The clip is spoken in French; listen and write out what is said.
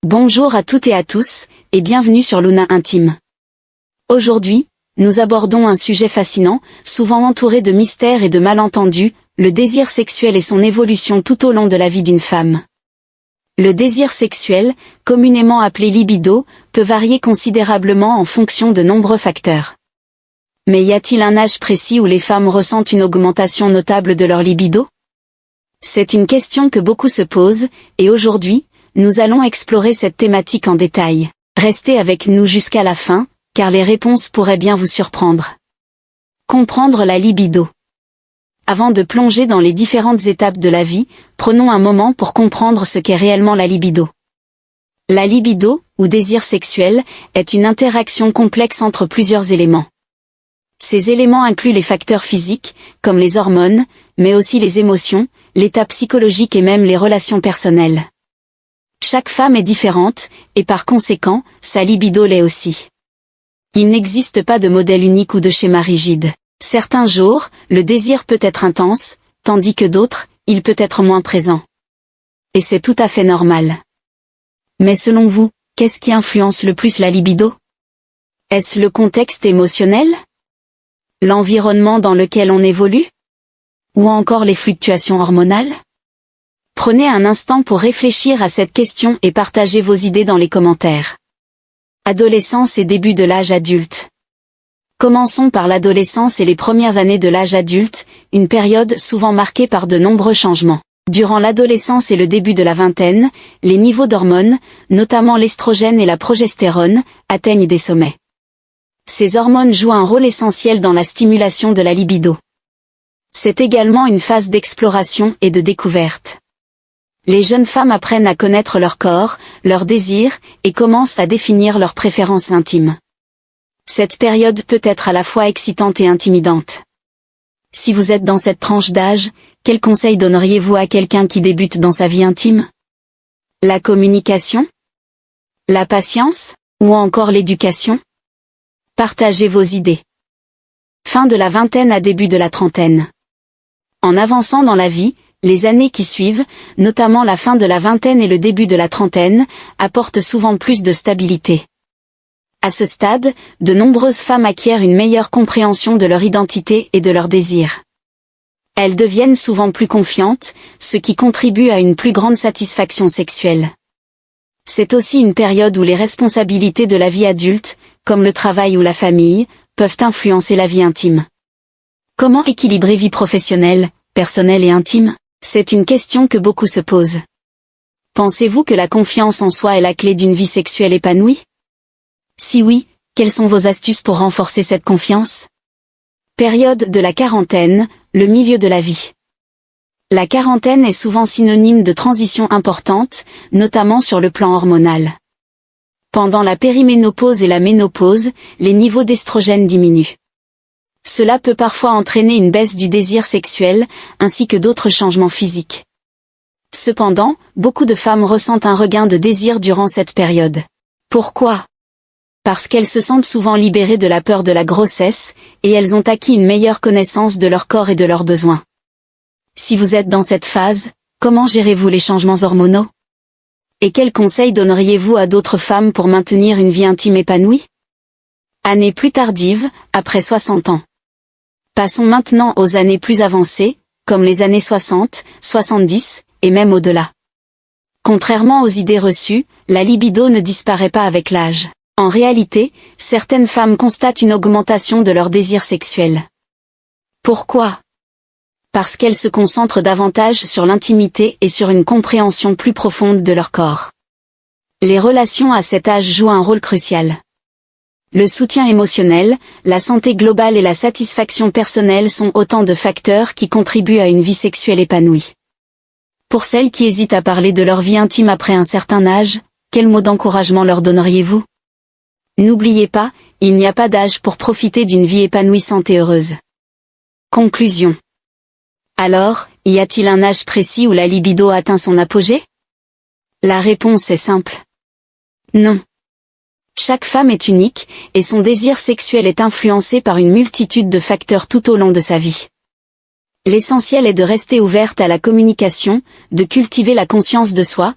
Bonjour à toutes et à tous, et bienvenue sur Luna Intime. Aujourd'hui, nous abordons un sujet fascinant, souvent entouré de mystères et de malentendus, le désir sexuel et son évolution tout au long de la vie d'une femme. Le désir sexuel, communément appelé libido, peut varier considérablement en fonction de nombreux facteurs. Mais y a-t-il un âge précis où les femmes ressentent une augmentation notable de leur libido? C'est une question que beaucoup se posent, et aujourd'hui, nous allons explorer cette thématique en détail. Restez avec nous jusqu'à la fin, car les réponses pourraient bien vous surprendre. Comprendre la libido. Avant de plonger dans les différentes étapes de la vie, prenons un moment pour comprendre ce qu'est réellement la libido. La libido, ou désir sexuel, est une interaction complexe entre plusieurs éléments. Ces éléments incluent les facteurs physiques, comme les hormones, mais aussi les émotions, l'état psychologique et même les relations personnelles. Chaque femme est différente, et par conséquent, sa libido l'est aussi. Il n'existe pas de modèle unique ou de schéma rigide. Certains jours, le désir peut être intense, tandis que d'autres, il peut être moins présent. Et c'est tout à fait normal. Mais selon vous, qu'est-ce qui influence le plus la libido? Est-ce le contexte émotionnel? L'environnement dans lequel on évolue? Ou encore les fluctuations hormonales? Prenez un instant pour réfléchir à cette question et partagez vos idées dans les commentaires. Adolescence et début de l'âge adulte. Commençons par l'adolescence et les premières années de l'âge adulte, une période souvent marquée par de nombreux changements. Durant l'adolescence et le début de la vingtaine, les niveaux d'hormones, notamment l'estrogène et la progestérone, atteignent des sommets. Ces hormones jouent un rôle essentiel dans la stimulation de la libido. C'est également une phase d'exploration et de découverte. Les jeunes femmes apprennent à connaître leur corps, leurs désirs, et commencent à définir leurs préférences intimes. Cette période peut être à la fois excitante et intimidante. Si vous êtes dans cette tranche d'âge, quels conseils donneriez-vous à quelqu'un qui débute dans sa vie intime? La communication? La patience? Ou encore l'éducation? Partagez vos idées. Fin de la vingtaine à début de la trentaine. En avançant dans la vie, les années qui suivent, notamment la fin de la vingtaine et le début de la trentaine, apportent souvent plus de stabilité. À ce stade, de nombreuses femmes acquièrent une meilleure compréhension de leur identité et de leurs désirs. Elles deviennent souvent plus confiantes, ce qui contribue à une plus grande satisfaction sexuelle. C'est aussi une période où les responsabilités de la vie adulte, comme le travail ou la famille, peuvent influencer la vie intime. Comment équilibrer vie professionnelle, personnelle et intime? C'est une question que beaucoup se posent. Pensez-vous que la confiance en soi est la clé d'une vie sexuelle épanouie? Si oui, quelles sont vos astuces pour renforcer cette confiance? Période de la quarantaine, le milieu de la vie. La quarantaine est souvent synonyme de transition importante, notamment sur le plan hormonal. Pendant la périménopause et la ménopause, les niveaux d'estrogène diminuent. Cela peut parfois entraîner une baisse du désir sexuel, ainsi que d'autres changements physiques. Cependant, beaucoup de femmes ressentent un regain de désir durant cette période. Pourquoi? Parce qu'elles se sentent souvent libérées de la peur de la grossesse, et elles ont acquis une meilleure connaissance de leur corps et de leurs besoins. Si vous êtes dans cette phase, comment gérez-vous les changements hormonaux? Et quels conseils donneriez-vous à d'autres femmes pour maintenir une vie intime épanouie? Années plus tardives, après 60 ans. Passons maintenant aux années plus avancées, comme les années 60, 70, et même au-delà. Contrairement aux idées reçues, la libido ne disparaît pas avec l'âge. En réalité, certaines femmes constatent une augmentation de leur désir sexuel. Pourquoi? Parce qu'elles se concentrent davantage sur l'intimité et sur une compréhension plus profonde de leur corps. Les relations à cet âge jouent un rôle crucial. Le soutien émotionnel, la santé globale et la satisfaction personnelle sont autant de facteurs qui contribuent à une vie sexuelle épanouie. Pour celles qui hésitent à parler de leur vie intime après un certain âge, quels mots d'encouragement leur donneriez-vous? N'oubliez pas, il n'y a pas d'âge pour profiter d'une vie épanouissante et heureuse. Conclusion. Alors, y a-t-il un âge précis où la libido atteint son apogée? La réponse est simple. Non. Chaque femme est unique, et son désir sexuel est influencé par une multitude de facteurs tout au long de sa vie. L'essentiel est de rester ouverte à la communication, de cultiver la conscience de soi,